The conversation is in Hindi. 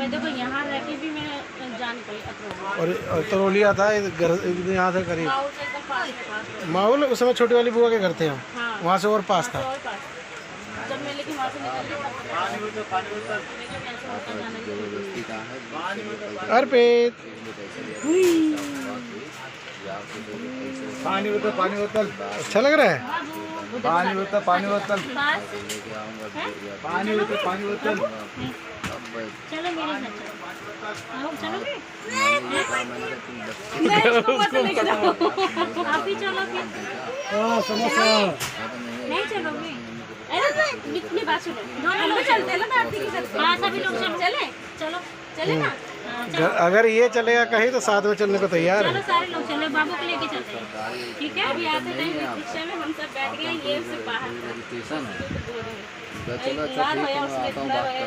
मैं देखो यहाँ रह के भी मैं जान पाई अतरौली। और तरौलिया था घर यहाँ से करीब, माहौल से एकदम पास में माहौल उस समय छोटी वाली बुआ के घर थे हम, हाँ वहाँ से और पास था। और पास। जब मैं लेकिन वहाँ से निकली तब पता चला लेकिन ऐसा होता जाना जरूरी। अर्पित पानी बोतल, पानी बोतल, अच्छा लग रहा है। पानी बोतल, पानी बोतल, पास पानी बोतल, पानी बोतल। चलो मेरे साथ चलो। आओ, चलोगे? मैं इसको मत लेके जाओ। आप ही चलो फिर। समोसा नहीं चलोगे? अरे मेरी बात सुनो, दोनों लोग चलते हैं ना आरती के साथ। हाँ सभी लोग चले चलो चले ना। हाँ, चलो अगर ये चलेगा कहीं तो साथ में चलने को तैयार चलो है। सारे लोग चले, बाबू को लेके चलते हैं। ठीक है अभी आते टाइम रिक्शा में हम सब बैठ गए ये से बाहर। स्टेशन है। रात होया उसमें